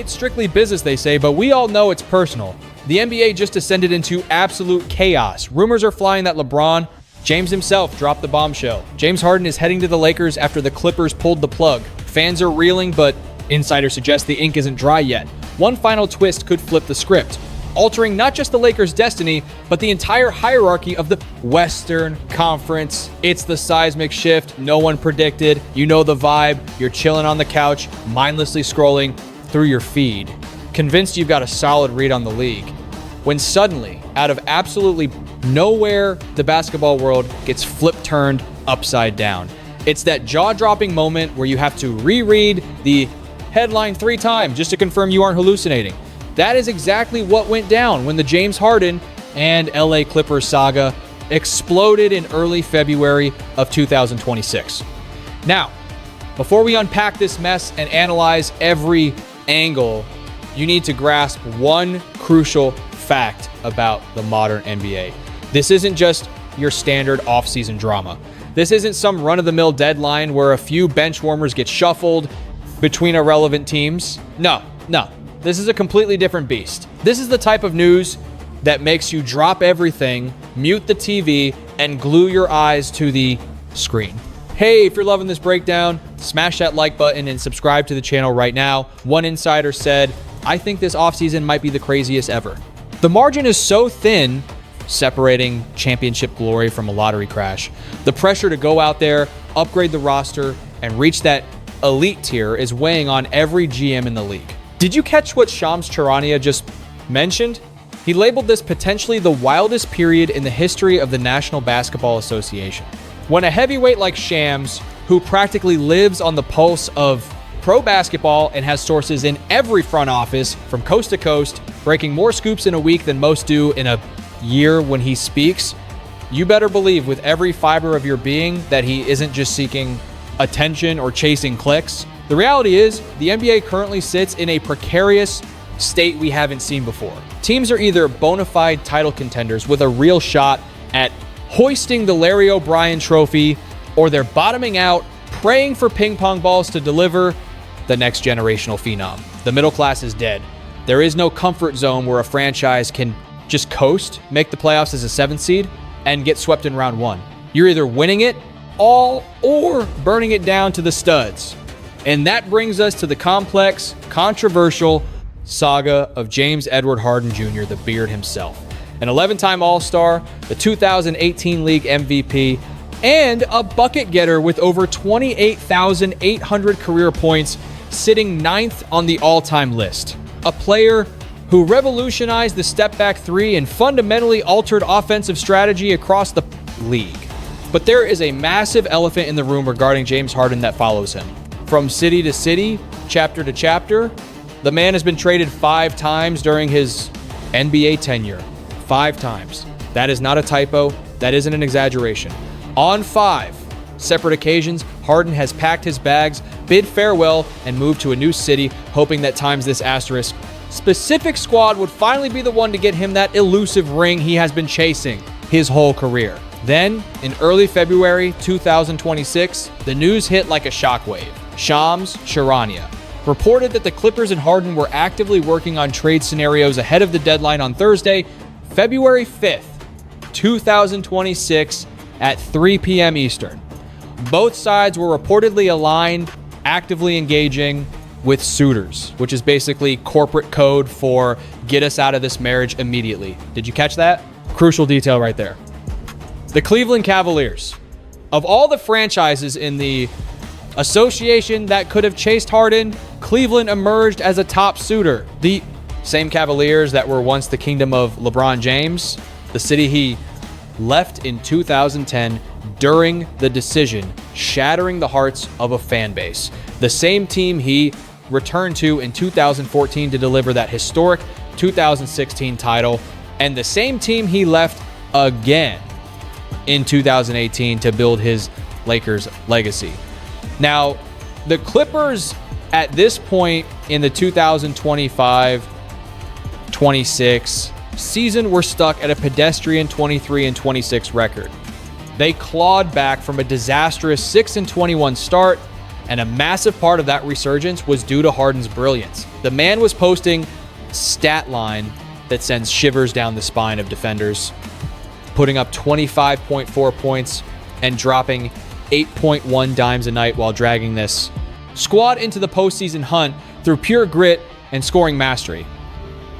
it's strictly business, they say, but we all know it's personal. The NBA just descended into absolute chaos. Rumors are flying that LeBron James himself dropped the bombshell. James Harden is heading to the Lakers after the Clippers pulled the plug. Fans are reeling, but insiders suggest the ink isn't dry yet. One final twist could flip the script, altering not just the Lakers' destiny, but the entire hierarchy of the Western Conference. It's the seismic shift no one predicted. You know the vibe. You're chilling on the couch, mindlessly scrolling through your feed, convinced you've got a solid read on the league, when suddenly, out of absolutely nowhere, the basketball world gets turned upside down. It's that jaw-dropping moment where you have to reread the headline 3 times just to confirm you aren't hallucinating. That is exactly what went down when the James Harden and LA Clippers saga exploded in early February of 2026. Now, before we unpack this mess and analyze every angle, you need to grasp one crucial fact about the modern NBA. This isn't just your standard offseason drama. This isn't some run-of-the-mill deadline where a few bench warmers get shuffled between irrelevant teams. No. This is a completely different beast. This is the type of news that makes you drop everything, mute the TV, and glue your eyes to the screen. Hey, if you're loving this breakdown, smash that like button and subscribe to the channel right now. One insider said, "I think this offseason might be the craziest ever." The margin is so thin, separating championship glory from a lottery crash. The pressure to go out there, upgrade the roster, and reach that elite tier is weighing on every GM in the league. Did you catch what Shams Charania just mentioned? He labeled this potentially the wildest period in the history of the National Basketball Association. When a heavyweight like Shams, who practically lives on the pulse of pro basketball and has sources in every front office from coast to coast, breaking more scoops in a week than most do in a year when he speaks, you better believe with every fiber of your being that he isn't just seeking attention or chasing clicks. The reality is, the NBA currently sits in a precarious state we haven't seen before. Teams are either bona fide title contenders with a real shot at hoisting the Larry O'Brien trophy, or they're bottoming out, praying for ping pong balls to deliver the next generational phenom. The middle class is dead. There is no comfort zone where a franchise can just coast, make the playoffs as a 7th seed, and get swept in round 1. You're either winning it all or burning it down to the studs. And that brings us to the complex, controversial saga of James Edward Harden Jr., the Beard himself. An 11-time All-Star, the 2018 League MVP, and a bucket getter with over 28,800 career points, sitting 9th on the all-time list. A player who revolutionized the step-back 3 and fundamentally altered offensive strategy across the league. But there is a massive elephant in the room regarding James Harden that follows him. From city to city, chapter to chapter, the man has been traded 5 times during his NBA tenure. 5 times. That is not a typo. That isn't an exaggeration. On 5 separate occasions, Harden has packed his bags, bid farewell, and moved to a new city, hoping that times this asterisk specific squad would finally be the one to get him that elusive ring he has been chasing his whole career. Then, in early February 2026, the news hit like a shockwave. Shams Charania reported that the Clippers and Harden were actively working on trade scenarios ahead of the deadline on Thursday, February 5th, 2026 at 3 p.m. Eastern. Both sides were reportedly aligned, actively engaging with suitors, which is basically corporate code for get us out of this marriage immediately. Did you catch that? Crucial detail right there. The Cleveland Cavaliers. Of all the franchises in the association that could have chased Harden, Cleveland emerged as a top suitor. The same Cavaliers that were once the kingdom of LeBron James, the city he left in 2010 during the decision, shattering the hearts of a fan base. The same team he returned to in 2014 to deliver that historic 2016 title, and the same team he left again in 2018 to build his Lakers legacy. Now, the Clippers at this point in the 2025-26 season were stuck at a pedestrian 23-26 record. They clawed back from a disastrous 6-21 start And a massive part of that resurgence was due to Harden's brilliance. The man was posting stat line that sends shivers down the spine of defenders, putting up 25.4 points and dropping 8.1 dimes a night while dragging this squad into the postseason hunt through pure grit and scoring mastery.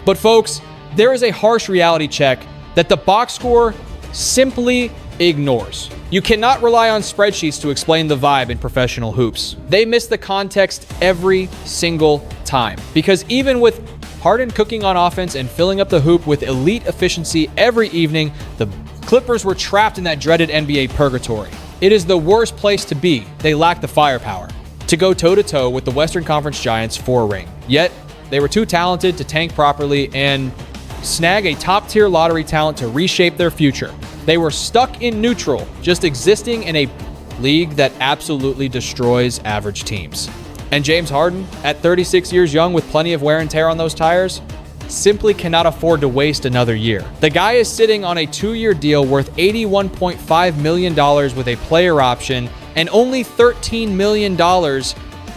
But folks, there is a harsh reality check that the box score simply ignores. You cannot rely on spreadsheets to explain the vibe in professional hoops. They miss the context every single time. Because even with Harden cooking on offense and filling up the hoop with elite efficiency every evening, the Clippers were trapped in that dreaded NBA purgatory. It is the worst place to be. They lack the firepower to go toe-to-toe with the Western Conference Giants for a ring. Yet, they were too talented to tank properly and snag a top-tier lottery talent to reshape their future. They were stuck in neutral, just existing in a league that absolutely destroys average teams. And James Harden, at 36 years young with plenty of wear and tear on those tires, simply cannot afford to waste another year. The guy is sitting on a 2-year deal worth $81.5 million with a player option and only $13 million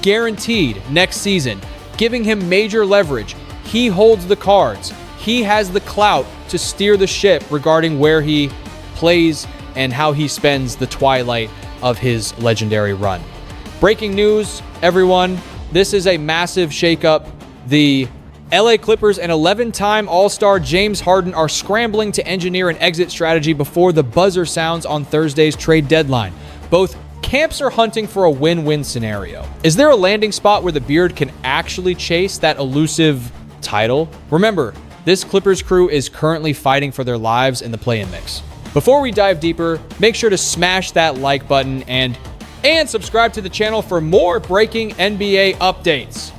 guaranteed next season, giving him major leverage. He holds the cards. He has the clout to steer the ship regarding where he plays and how he spends the twilight of his legendary run. Breaking news, everyone. This is a massive shakeup. The LA Clippers and 11-time All-Star James Harden are scrambling to engineer an exit strategy before the buzzer sounds on Thursday's trade deadline. Both camps are hunting for a win-win scenario. Is there a landing spot where the beard can actually chase that elusive title? Remember, this Clippers crew is currently fighting for their lives in the play-in mix. Before we dive deeper, make sure to smash that like button and subscribe to the channel for more breaking NBA updates.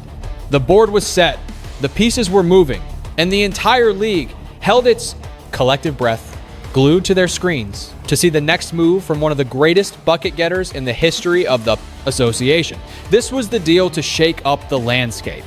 The board was set, the pieces were moving, and the entire league held its collective breath, glued to their screens, to see the next move from one of the greatest bucket getters in the history of the association. This was the deal to shake up the landscape.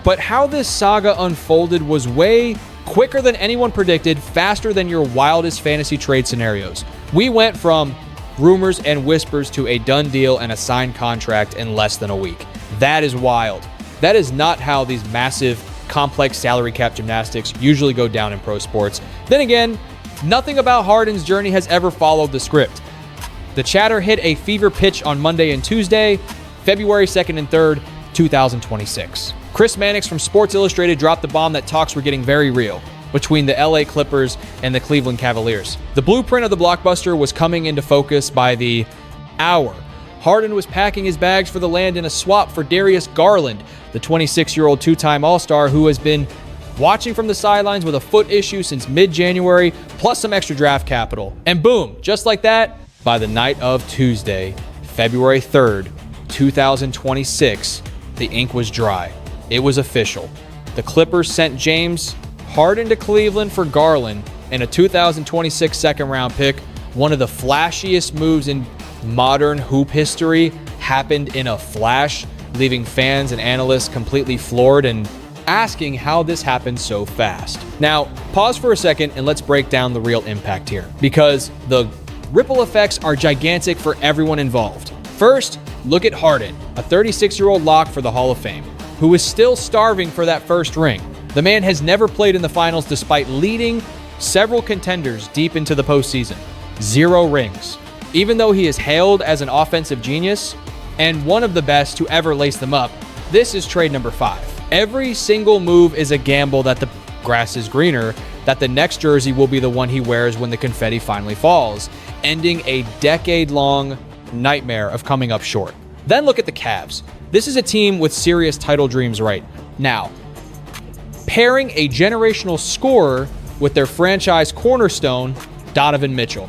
But how this saga unfolded was way quicker than anyone predicted, faster than your wildest fantasy trade scenarios. We went from rumors and whispers to a done deal and a signed contract in less than a week. That is wild. That is not how these massive, complex salary cap gymnastics usually go down in pro sports. Then again, nothing about Harden's journey has ever followed the script. The chatter hit a fever pitch on Monday and Tuesday, February 2nd and 3rd, 2026. Chris Mannix from Sports Illustrated dropped the bomb that talks were getting very real between the LA Clippers and the Cleveland Cavaliers. The blueprint of the Blockbuster was coming into focus by the hour. Harden was packing his bags for the land in a swap for Darius Garland, the 26-year-old two-time All-Star who has been watching from the sidelines with a foot issue since mid-January, plus some extra draft capital. And boom, just like that, by the night of Tuesday, February 3rd, 2026, the ink was dry. It was official. The Clippers sent James Harden to Cleveland for Garland and a 2026 second-round pick. One of the flashiest moves in modern hoop history happened in a flash, leaving fans and analysts completely floored and asking how this happened so fast. Now, pause for a second and let's break down the real impact here, because the ripple effects are gigantic for everyone involved. First, look at Harden, a 36-year-old lock for the Hall of Fame, who is still starving for that first ring. The man has never played in the finals despite leading several contenders deep into the postseason. 0 rings. Even though he is hailed as an offensive genius and one of the best to ever lace them up, this is trade number 5. Every single move is a gamble that the grass is greener, that the next jersey will be the one he wears when the confetti finally falls, ending a decade-long nightmare of coming up short. Then look at the Cavs. This is a team with serious title dreams right now. Pairing a generational scorer with their franchise cornerstone, Donovan Mitchell.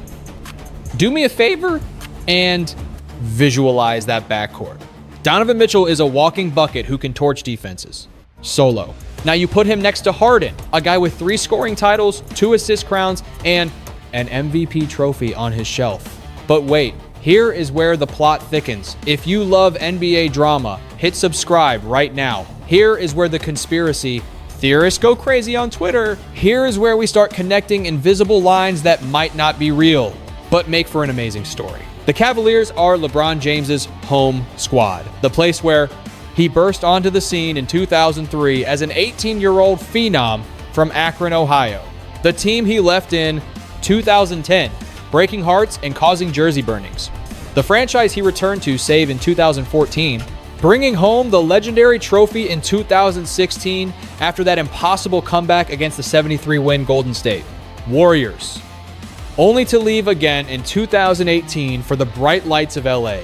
Do me a favor and visualize that backcourt. Donovan Mitchell is a walking bucket who can torch defenses. Solo. Now you put him next to Harden, a guy with 3 scoring titles, 2 assist crowns, and an MVP trophy on his shelf. But wait, here is where the plot thickens. If you love NBA drama, hit subscribe right now. Here is where the conspiracy theorists go crazy on Twitter. Here is where we start connecting invisible lines that might not be real, but make for an amazing story. The Cavaliers are LeBron James's home squad, the place where he burst onto the scene in 2003 as an 18-year-old phenom from Akron, Ohio. The team he left in 2010, breaking hearts and causing jersey burnings. The franchise he returned to save in 2014, bringing home the legendary trophy in 2016 after that impossible comeback against the 73-win Golden State Warriors, only to leave again in 2018 for the bright lights of LA.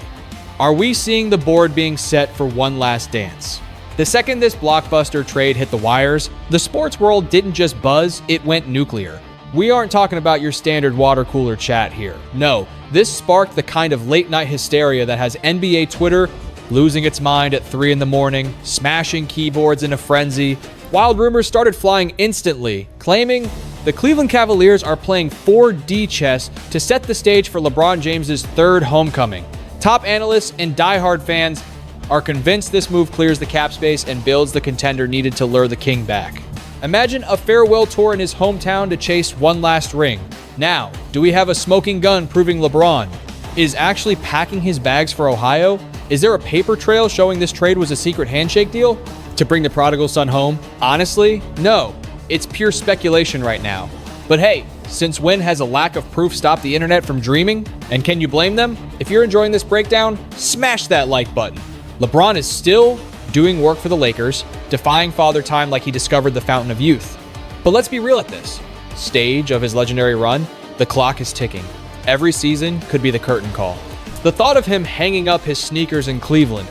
Are we seeing the board being set for one last dance? The second this Blockbuster trade hit the wires, the sports world didn't just buzz, it went nuclear. We aren't talking about your standard water cooler chat here. No, this sparked the kind of late-night hysteria that has NBA Twitter losing its mind at 3 in the morning, smashing keyboards in a frenzy. Wild rumors started flying instantly, claiming the Cleveland Cavaliers are playing 4D chess to set the stage for LeBron James's third homecoming. Top analysts and diehard fans are convinced this move clears the cap space and builds the contender needed to lure the king back. Imagine a farewell tour in his hometown to chase one last ring. Now, do we have a smoking gun proving LeBron is actually packing his bags for Ohio? Is there a paper trail showing this trade was a secret handshake deal to bring the prodigal son home? Honestly, no. It's pure speculation right now. But hey, since when has a lack of proof stopped the internet from dreaming? And can you blame them? If you're enjoying this breakdown, smash that like button. LeBron is still doing work for the Lakers, defying father time like he discovered the fountain of youth. But let's be real at this stage of his legendary run, the clock is ticking. Every season could be the curtain call. The thought of him hanging up his sneakers in Cleveland,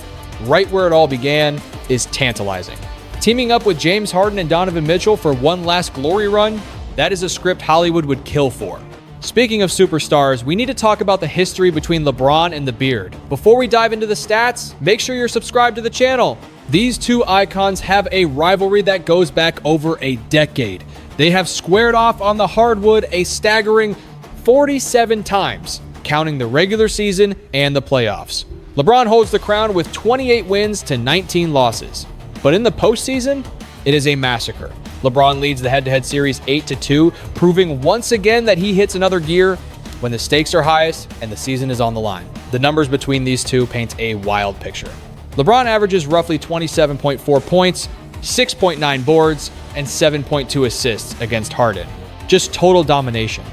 right where it all began, is tantalizing. Teaming up with James Harden and Donovan Mitchell for one last glory run, that is a script Hollywood would kill for. Speaking of superstars, we need to talk about the history between LeBron and the Beard. Before we dive into the stats, make sure you're subscribed to the channel. These two icons have a rivalry that goes back over a decade. They have squared off on the hardwood a staggering 47 times, counting the regular season and the playoffs. LeBron holds the crown with 28 wins to 19 losses. But in the postseason, it is a massacre. LeBron leads the head-to-head series 8-2, proving once again that he hits another gear when the stakes are highest and the season is on the line. The numbers between these two paint a wild picture. LeBron averages roughly 27.4 points, 6.9 boards, and 7.2 assists against Harden. Just total domination.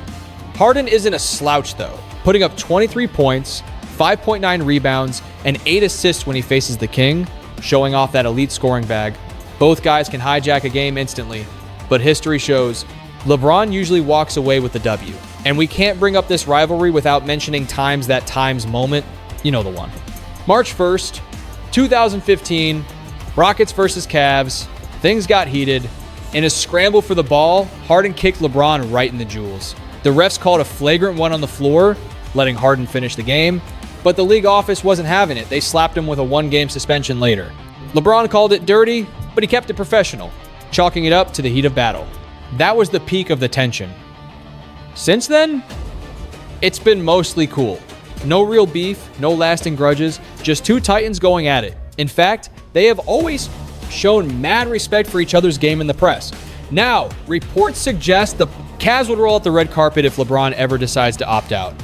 Harden isn't a slouch though, putting up 23 points, 5.9 rebounds, and 8 assists when he faces the king, showing off that elite scoring bag. Both guys can hijack a game instantly, but history shows LeBron usually walks away with the W. And we can't bring up this rivalry without mentioning that times moment. You know the one. March 1st, 2015, Rockets versus Cavs. Things got heated. In a scramble for the ball, Harden kicked LeBron right in the jewels. The refs called a flagrant one on the floor, letting Harden finish the game, but the league office wasn't having it. They slapped him with a one-game suspension later. LeBron called it dirty, but he kept it professional, chalking it up to the heat of battle. That was the peak of the tension. Since then, it's been mostly cool. No real beef, no lasting grudges, just two titans going at it. In fact, they have always shown mad respect for each other's game in the press. Now, reports suggest the Cavs would roll out the red carpet if LeBron ever decides to opt out.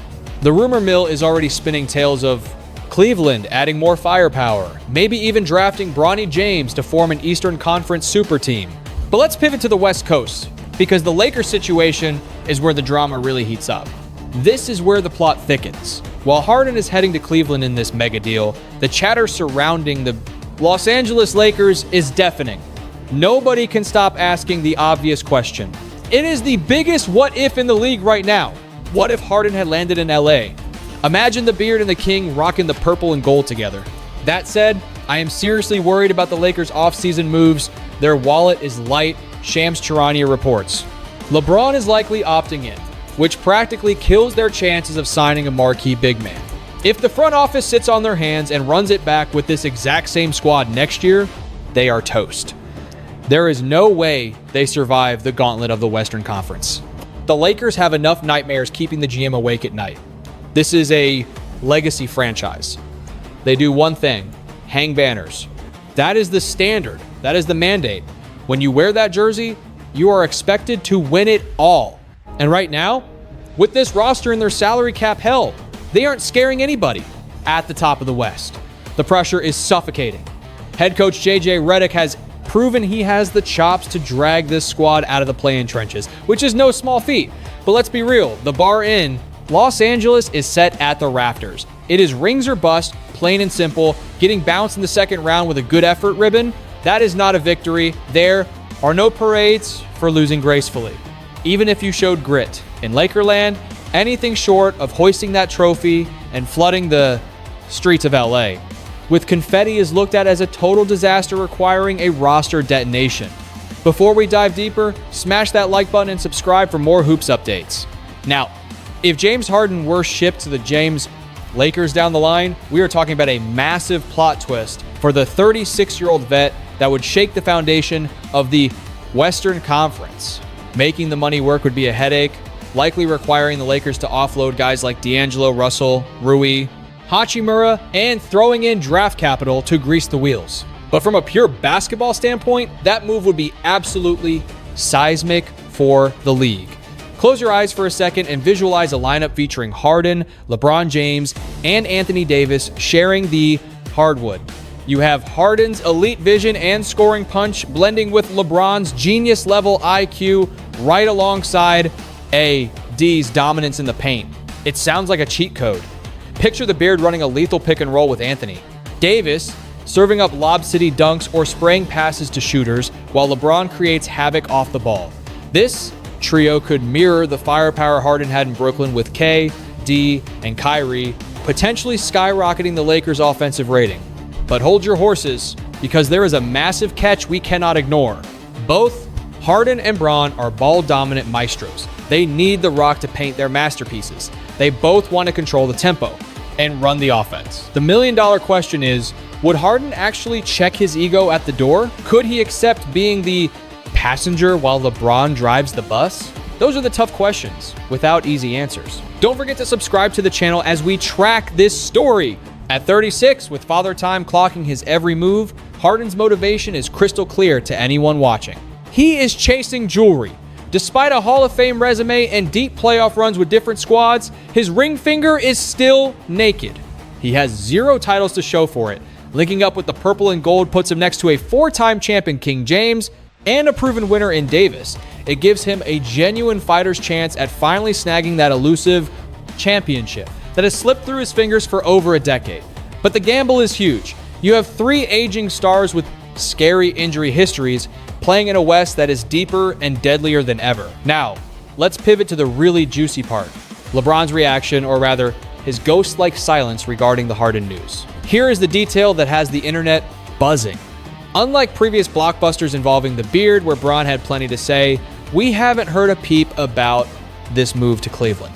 The rumor mill is already spinning tales of Cleveland adding more firepower, maybe even drafting Bronny James to form an Eastern Conference super team. But let's pivot to the West Coast, because the Lakers situation is where the drama really heats up. This is where the plot thickens. While Harden is heading to Cleveland in this mega deal, the chatter surrounding the Los Angeles Lakers is deafening. Nobody can stop asking the obvious question. It is the biggest what if in the league right now. What if Harden had landed in LA? Imagine the Beard and the King rocking the purple and gold together. That said, I am seriously worried about the Lakers' offseason moves. Their wallet is light, Shams Charania reports. LeBron is likely opting in, which practically kills their chances of signing a marquee big man. If the front office sits on their hands and runs it back with this exact same squad next year, they are toast. There is no way they survive the gauntlet of the Western Conference. The Lakers have enough nightmares keeping the GM awake at night. This is a legacy franchise. They do one thing, hang banners. That is the standard. That is the mandate. When you wear that jersey, you are expected to win it all. And right now, with this roster and their salary cap hell, they aren't scaring anybody at the top of the West. The pressure is suffocating. Head coach JJ Redick has proven he has the chops to drag this squad out of the play-in trenches, which is no small feat. But let's be real, the bar in Los Angeles is set at the rafters. It is rings or bust, plain and simple. Getting bounced in the second round with a good effort ribbon, that is not a victory. There are no parades for losing gracefully. Even if you showed grit. In Lakerland, anything short of hoisting that trophy and flooding the streets of LA with confetti is looked at as a total disaster requiring a roster detonation. Before we dive deeper, smash that like button and subscribe for more hoops updates. Now, if James Harden were shipped to the James Lakers down the line, we are talking about a massive plot twist for the 36-year-old vet that would shake the foundation of the Western Conference. Making the money work would be a headache, likely requiring the Lakers to offload guys like D'Angelo Russell, Rui, Hachimura, and throwing in draft capital to grease the wheels. But from a pure basketball standpoint, that move would be absolutely seismic for the league. Close your eyes for a second and visualize a lineup featuring Harden, LeBron James, and Anthony Davis sharing the hardwood. You have Harden's elite vision and scoring punch blending with LeBron's genius-level IQ right alongside AD's dominance in the paint. It sounds like a cheat code. Picture the Beard running a lethal pick and roll with Anthony Davis, serving up Lob City dunks or spraying passes to shooters, while LeBron creates havoc off the ball. This trio could mirror the firepower Harden had in Brooklyn with K, D, and Kyrie, potentially skyrocketing the Lakers' offensive rating. But hold your horses, because there is a massive catch we cannot ignore. Both Harden and Bron are ball-dominant maestros. They need the rock to paint their masterpieces. They both want to control the tempo and run the offense. The million-dollar question is, would Harden actually check his ego at the door? Could he accept being the passenger while LeBron drives the bus? Those are the tough questions without easy answers. Don't forget to subscribe to the channel as we track this story. At 36, with Father Time clocking his every move, Harden's motivation is crystal clear to anyone watching. He is chasing jewelry. Despite a Hall of Fame resume and deep playoff runs with different squads, his ring finger is still naked. He has 0 titles to show for it. Linking up with the purple and gold puts him next to a 4-time champion King James and a proven winner in Davis. It gives him a genuine fighter's chance at finally snagging that elusive championship that has slipped through his fingers for over a decade. But the gamble is huge. You have 3 aging stars with scary injury histories playing in a West that is deeper and deadlier than ever. Now, let's pivot to the really juicy part. LeBron's reaction, or rather, his ghost-like silence regarding the Harden news. Here is the detail that has the internet buzzing. Unlike previous blockbusters involving the Beard, where Bron had plenty to say, we haven't heard a peep about this move to Cleveland.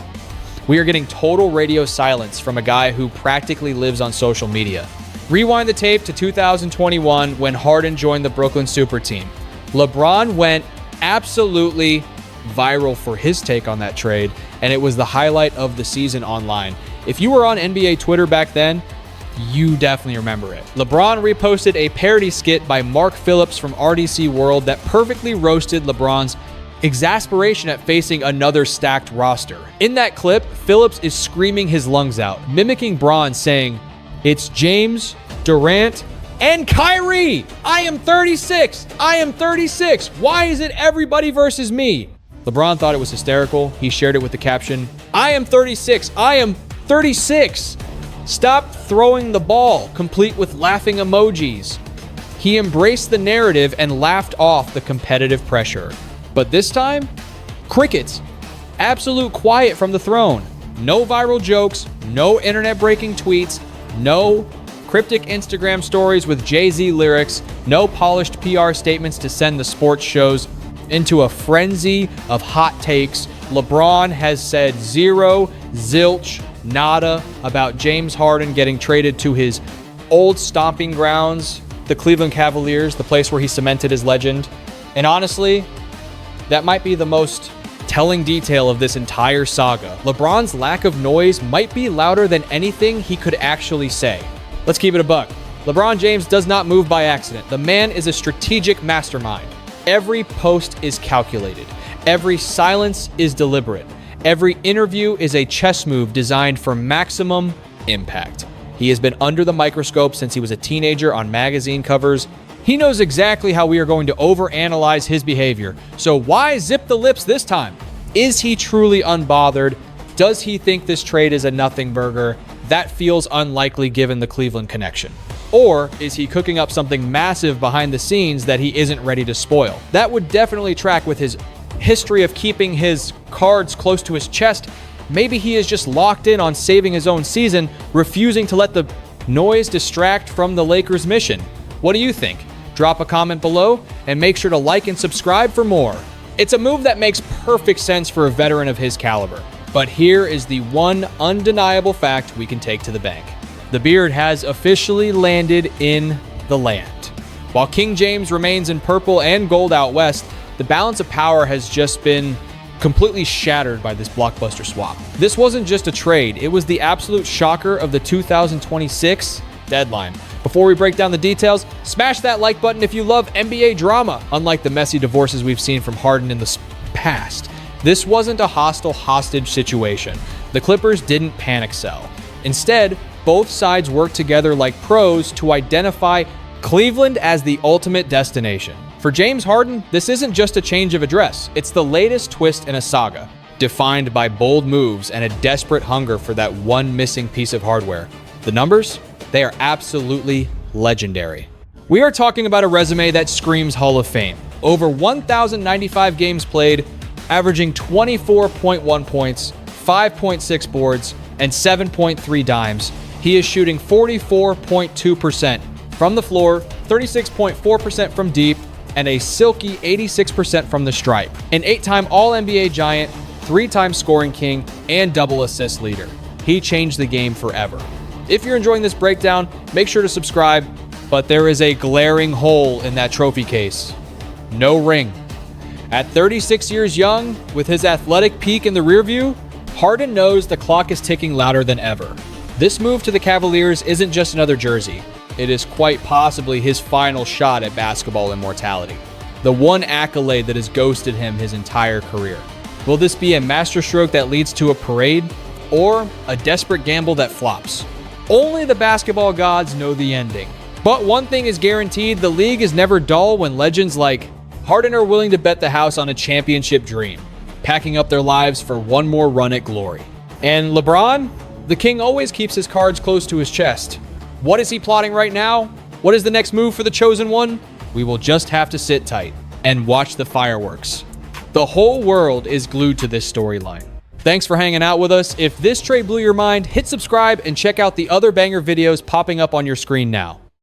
We are getting total radio silence from a guy who practically lives on social media. Rewind the tape to 2021 when Harden joined the Brooklyn Super Team. LeBron went absolutely viral for his take on that trade, and it was the highlight of the season online. If you were on NBA Twitter back then, you definitely remember it. LeBron reposted a parody skit by Mark Phillips from RDC World that perfectly roasted LeBron's exasperation at facing another stacked roster. In that clip, Phillips is screaming his lungs out, mimicking Bron saying, "It's James, Durant, and Kyrie! I am 36! I am 36! Why is it everybody versus me?" LeBron thought it was hysterical. He shared it with the caption, "I am 36! I am 36! Stop throwing the ball," complete with laughing emojis. He embraced the narrative and laughed off the competitive pressure. But this time, crickets. Absolute quiet from the throne. No viral jokes, no internet-breaking tweets, no cryptic Instagram stories with Jay-Z lyrics, no polished PR statements to send the sports shows into a frenzy of hot takes. LeBron has said zero, zilch, nada about James Harden getting traded to his old stomping grounds, the Cleveland Cavaliers, the place where he cemented his legend. And honestly, that might be the most telling detail of this entire saga. LeBron's lack of noise might be louder than anything he could actually say. Let's keep it a buck. LeBron James does not move by accident. The man is a strategic mastermind. Every post is calculated. Every silence is deliberate. Every interview is a chess move designed for maximum impact. He has been under the microscope since he was a teenager on magazine covers. He knows exactly how we are going to overanalyze his behavior. So why zip the lips this time? Is he truly unbothered? Does he think this trade is a nothing burger? That feels unlikely given the Cleveland connection. Or is he cooking up something massive behind the scenes that he isn't ready to spoil? That would definitely track with his history of keeping his cards close to his chest. Maybe he is just locked in on saving his own season, refusing to let the noise distract from the Lakers' mission. What do you think? Drop a comment below and make sure to like and subscribe for more. It's a move that makes perfect sense for a veteran of his caliber. But here is the one undeniable fact we can take to the bank. The beard has officially landed in the land. While King James remains in purple and gold out west, the balance of power has just been completely shattered by this blockbuster swap. This wasn't just a trade, it was the absolute shocker of the 2026 deadline. Before we break down the details, smash that like button if you love NBA drama. Unlike the messy divorces we've seen from Harden in the past, this wasn't a hostile hostage situation. The Clippers didn't panic sell. Instead, both sides worked together like pros to identify Cleveland as the ultimate destination. For James Harden, this isn't just a change of address. It's the latest twist in a saga, defined by bold moves and a desperate hunger for that one missing piece of hardware. The numbers? They are absolutely legendary. We are talking about a resume that screams Hall of Fame. Over 1,095 games played, averaging 24.1 points, 5.6 boards, and 7.3 dimes. He is shooting 44.2% from the floor, 36.4% from deep, and a silky 86% from the stripe. An 8-time All-NBA Giant, 3-time scoring king, and double assist leader. He changed the game forever. If you're enjoying this breakdown, make sure to subscribe, but there is a glaring hole in that trophy case. No ring. At 36 years young, with his athletic peak in the rearview, Harden knows the clock is ticking louder than ever. This move to the Cavaliers isn't just another jersey. It is quite possibly his final shot at basketball immortality. The one accolade that has ghosted him his entire career. Will this be a masterstroke that leads to a parade, or a desperate gamble that flops? Only the basketball gods know the ending. But one thing is guaranteed, the league is never dull when legends like Harden are willing to bet the house on a championship dream, packing up their lives for one more run at glory. And LeBron? The king always keeps his cards close to his chest. What is he plotting right now? What is the next move for the chosen one? We will just have to sit tight and watch the fireworks. The whole world is glued to this storyline. Thanks for hanging out with us. If this trade blew your mind, hit subscribe and check out the other banger videos popping up on your screen now.